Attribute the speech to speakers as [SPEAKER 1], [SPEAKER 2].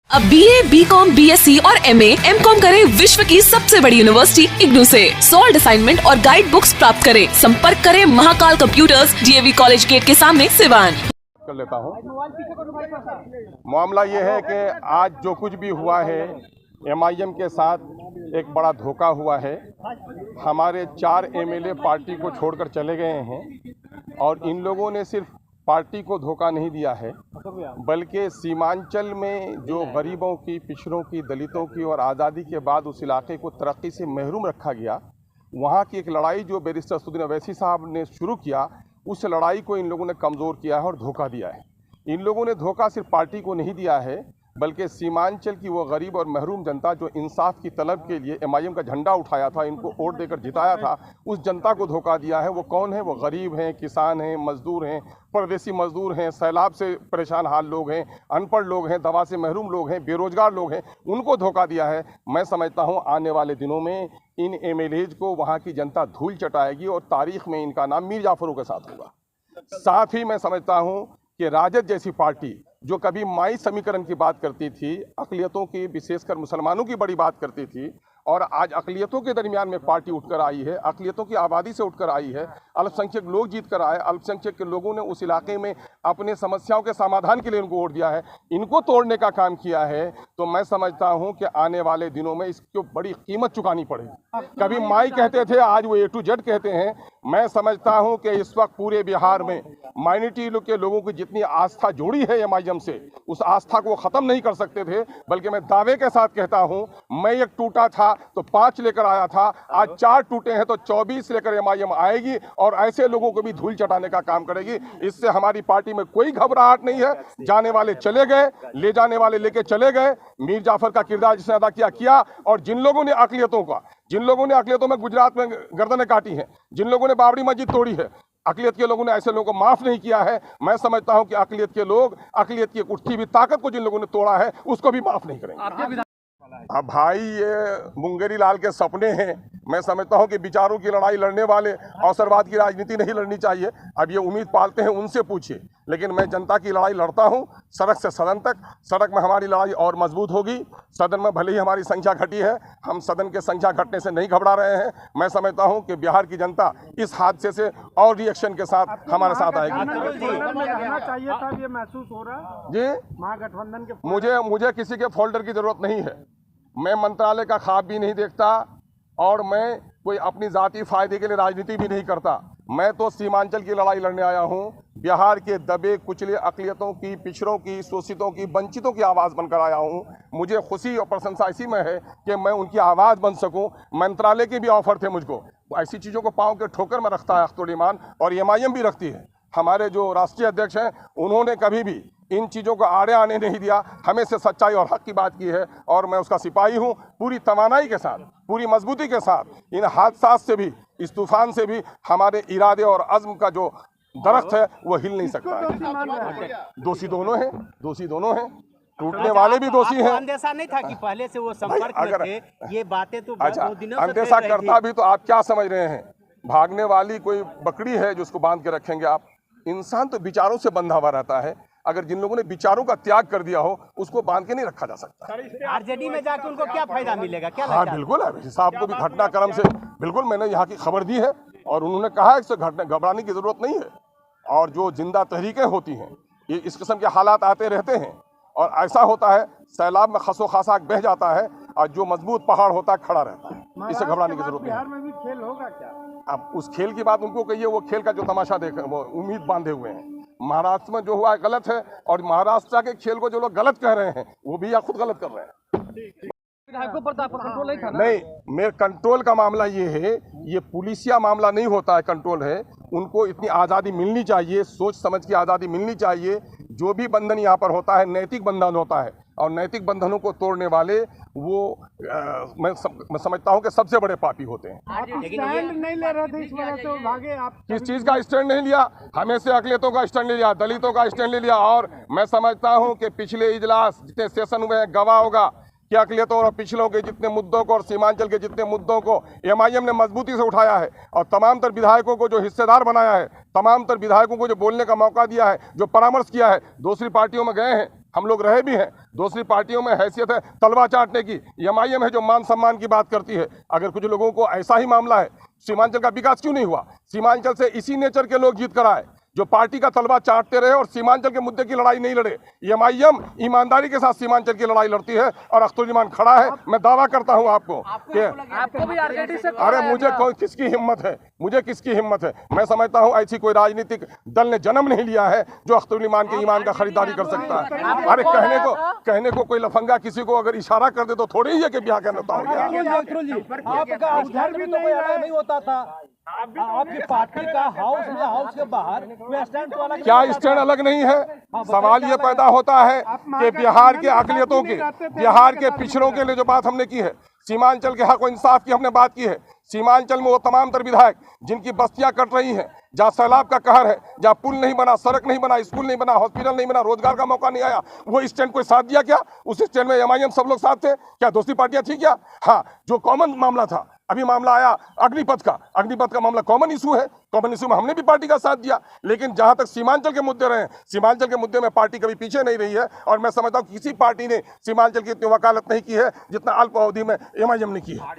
[SPEAKER 1] अब BA, BCom, BSc और MA, MCom करें विश्व की सबसे बड़ी यूनिवर्सिटी इग्नू से। सॉल्ड असाइनमेंट और गाइड बुक्स प्राप्त करें। संपर्क करें Mahakal computers, DAV college gate के सामने, सिवान।
[SPEAKER 2] कर लेता हूँ। मामला ये है कि आज जो कुछ भी हुआ है MIM के साथ एक बड़ा धोखा हुआ है। हमारे 4 MLA पार्टी को छोड़कर चले गए हैं और इन लोगों ने सिर्फ पार्टी को धोखा नहीं दिया है, बल्कि सीमांचल में जो गरीबों की, पिछड़ों की, दलितों की और आज़ादी के बाद उस इलाके को तरक्की से महरूम रखा गया, वहाँ की एक लड़ाई जो बैरिस्टर असदुद्दीन ओवैसी साहब ने शुरू किया, उस लड़ाई को इन लोगों ने कमज़ोर किया है और धोखा दिया है। इन लोगों ने धोखा सिर्फ पार्टी को नहीं दिया है, बल्कि सीमांचल की वो गरीब और महरूम जनता जो इंसाफ की तलब के लिए MIM का झंडा उठाया था, इनको वोट देकर जिताया था, उस जनता को धोखा दिया है। वो कौन है? वो गरीब हैं, किसान हैं, मजदूर हैं, परदेसी मजदूर हैं, सैलाब से परेशान हाल लोग हैं, अनपढ़ लोग हैं, दवा से महरूम लोग हैं, बेरोजगार लोग हैं, उनको धोखा दिया है। मैं समझता हूँ आने वाले दिनों में इन MLAs को वहाँ की जनता धूल चटाएगी और तारीख में इनका नाम मीर जाफरों के साथ होगा। साथ ही मैं समझता हूँ कि राजद जैसी पार्टी जो कभी माई समीकरण की बात करती थी, अक़लियतों की, विशेषकर मुसलमानों की बड़ी बात करती थी, और आज अक़लियतों के दरमियान में पार्टी उठकर आई है, अक़लियतों की आबादी से उठकर आई है, अल्पसंख्यक लोग जीत कर आए, अल्पसंख्यक के लोगों ने उस इलाके में अपने समस्याओं के समाधान के लिए उनको वोट दिया है, इनको तोड़ने का काम किया है, तो मैं समझता हूं कि आने वाले दिनों में इसको बड़ी कीमत चुकानी पड़ेगी। कभी माई कहते थे, आज वो A to Z कहते हैं। मैं समझता हूं कि इस वक्त पूरे बिहार में माइनॉरिटी के लोगों की जितनी आस्था जोड़ी है MIM से, उस आस्था को ख़त्म नहीं कर सकते थे। बल्कि मैं दावे के साथ कहता हूं, मैं एक टूटा था तो 5 लेकर आया था, आज 4 टूटे हैं तो 24 लेकर MIM आएगी और ऐसे लोगों को भी धूल चटाने का काम करेगी। इससे हमारी पार्टी में कोई घबराहट नहीं है। जाने वाले चले गए, ले जाने वाले लेके चले गए। मीर जाफर का किरदार जिसने अदा किया, और जिन लोगों ने अक़लियतों में गुजरात में गर्दनें काटी हैं, जिन लोगों ने बाबरी मस्जिद तोड़ी है, अक़लियत के लोगों ने ऐसे लोगों को माफ़ नहीं किया है। मैं समझता हूं कि अक़लियत के लोग, अक़लियत की उठती हुई ताकत को जिन लोगों ने तोड़ा है, उसको भी माफ़ नहीं करेंगे। अब भाई, ये मुंगेरी लाल के सपने हैं। मैं समझता हूं कि विचारों की लड़ाई लड़ने वाले अवसरवाद की राजनीति नहीं लड़नी चाहिए। अब ये उम्मीद पालते हैं, उनसे पूछिए। लेकिन मैं जनता की लड़ाई लड़ता हूं, सड़क से सदन तक। सड़क में हमारी लड़ाई और मजबूत होगी। सदन में भले ही हमारी संख्या घटी है, हम सदन के संख्या घटने से नहीं घबरा रहे हैं। मैं समझता हूं कि बिहार की जनता इस हादसे से और रिएक्शन के साथ हमारे साथ आएगी।
[SPEAKER 3] चाहिए था, ये महसूस हो रहा
[SPEAKER 2] जी,
[SPEAKER 3] महागठबंधन के
[SPEAKER 2] मुझे किसी के फोल्डर की जरूरत नहीं है। मैं मंत्रालय का ख्वाब भी नहीं देखता और मैं कोई अपनी जाती फायदे के लिए राजनीति भी नहीं करता। मैं तो सीमांचल की लड़ाई लड़ने आया हूं। बिहार के दबे कुचले अक़लियतों की, पिछड़ों की, शोषितों की, वंचितों की आवाज़ बनकर आया हूं। मुझे खुशी और प्रशंसा इसी में है कि मैं उनकी आवाज़ बन सकूं। मंत्रालय के भी ऑफर थे मुझको। ऐसी चीज़ों को पाँव के ठोकर में रखता है अख्तुल ईमान, और MIM भी रखती है। हमारे जो राष्ट्रीय अध्यक्ष हैं, उन्होंने कभी भी इन चीज़ों को आड़े आने नहीं दिया, हमेशा सच्चाई और हक की बात की है, और मैं उसका सिपाही हूँ। पूरी तवानाई के साथ, पूरी मजबूती के साथ इन हादसात से भी, इस तूफान से भी हमारे इरादे और अज़्म का जो दरख्त है वो हिल नहीं सकता है। दोषी दोनों हैं, टूटने वाले भी दोषी हैं।
[SPEAKER 4] अंदेशा नहीं था कि पहले से वो संपर्क में थे? ये बातें तो
[SPEAKER 2] अच्छा,
[SPEAKER 4] 2 दिनों से
[SPEAKER 2] अंदेशा करता भी तो आप क्या समझ रहे हैं? भागने वाली कोई बकरी है जो उसको बांध के रखेंगे आप? इंसान तो विचारों से बंधा हुआ रहता है। अगर जिन लोगों ने विचारों का त्याग कर दिया हो, उसको बांध के नहीं रखा जा सकता।
[SPEAKER 4] RJD में जाके उनको क्या फायदा मिलेगा? क्या
[SPEAKER 2] हाँ, बिल्कुल है साहब को भी घटनाक्रम से बिल्कुल मैंने यहाँ की खबर दी है, और उन्होंने कहा है इससे घबराने की जरूरत नहीं है। और जो जिंदा तहरीकें होती हैं, ये इस किस्म के हालात आते रहते हैं, और ऐसा होता है सैलाब में खसो खासा बह जाता है, और जो मजबूत पहाड़ होता है खड़ा रहता है। इससे घबराने की जरूरत नहीं।
[SPEAKER 3] बिहार में भी खेल होगा क्या?
[SPEAKER 2] अब उस खेल की बात उनको कहिए, वो खेल का जो तमाशा देख, वो उम्मीद बांधे हुए हैं। महाराष्ट्र में जो हुआ है गलत है, और महाराष्ट्र के खेल को जो लोग गलत कह रहे हैं, वो भी या खुद गलत कर रहे हैं। नहीं, मेरे कंट्रोल का मामला ये है, ये पुलिसिया मामला नहीं होता है, कंट्रोल है। उनको इतनी आज़ादी मिलनी चाहिए, सोच समझ की आज़ादी मिलनी चाहिए। जो भी बंधन यहाँ पर होता है, नैतिक बंधन होता है, और नैतिक बंधनों को तोड़ने वाले वो मैं समझता हूँ कि सबसे बड़े पापी होते हैं।
[SPEAKER 3] आप स्टैंड नहीं ले रहे थे, इस वजह से वो भागे। आप
[SPEAKER 2] किस चीज़ का स्टैंड नहीं लिया? हमें से अक़लियतों का स्टैंड ले लिया, दलितों का स्टैंड ले लिया। और मैं समझता हूँ कि पिछले इजलास जितने सेशन हुए हैं, गवाह होगा कि अक़लियतों और पिछड़ों के जितने मुद्दों को और सीमांचल के जितने मुद्दों को MIM ने मजबूती से उठाया है, और तमाम तर विधायकों को जो हिस्सेदार बनाया है, तमाम तर विधायकों को जो बोलने का मौका दिया है, जो परामर्श किया है, दूसरी पार्टियों में गए हैं, हम लोग रहे भी हैं, दूसरी पार्टियों में हैसियत है तलवा चाटने की। एमआईएम है जो मान सम्मान की बात करती है। अगर कुछ लोगों को ऐसा ही मामला है, सीमांचल का विकास क्यों नहीं हुआ? सीमांचल से इसी नेचर के लोग जीत कर आए जो पार्टी का तलवा चाटते रहे और सीमांचल के मुद्दे की लड़ाई नहीं लड़े। एमआईएम ईमानदारी के साथ सीमांचल की लड़ाई लड़ती है और अख्तरुज्जमान खड़ा है। मैं दावा करता हूं आपको कि अरे मुझे किसकी हिम्मत है, मुझे किसकी हिम्मत है? मैं समझता हूं ऐसी कोई राजनीतिक दल ने जन्म नहीं लिया है जो अख्तरुज्जमान के ईमान का खरीदारी कर सकता है। अरे कहने को कोई लफंगा किसी को अगर इशारा कर दे तो थोड़ी ही है कि ब्याह का नेता हो गया।
[SPEAKER 4] आपका उधर भी तो कोई अलाउ नहीं होता था, आपकी पार्टी का हाउस के बाहर स्टैंड तो अलग।
[SPEAKER 2] क्या स्टैंड अलग नहीं है? सवाल ये पैदा होता है कि बिहार के अकलियतों के, बिहार के पिछड़ों के लिए जो बात हमने की है, सीमांचल के हक और इंसाफ की हमने बात की है। सीमांचल में वो तमाम तर विधायक जिनकी बस्तियां कट रही हैं, जहाँ सैलाब का कहर है, जहाँ पुल नहीं बना, सड़क नहीं बना, स्कूल नहीं बना, हॉस्पिटल नहीं बना, रोजगार का मौका नहीं आया, वो स्टैंड कोई साथ दिया क्या? उस स्टैंड में एमआईएम सब लोग साथ थे क्या? दूसरी पार्टियां थी क्या? हाँ, जो कॉमन मामला था, अभी मामला आया अग्निपथ का मामला कॉमन इशू है। कॉमन इशू में हमने भी पार्टी का साथ दिया। लेकिन जहां तक सीमांचल के मुद्दे रहे, सीमांचल के मुद्दे में पार्टी कभी पीछे नहीं रही है। और मैं समझता हूं किसी पार्टी ने सीमांचल की इतनी वकालत नहीं की है जितना अल्प अवधि में एमआईएम ने की है।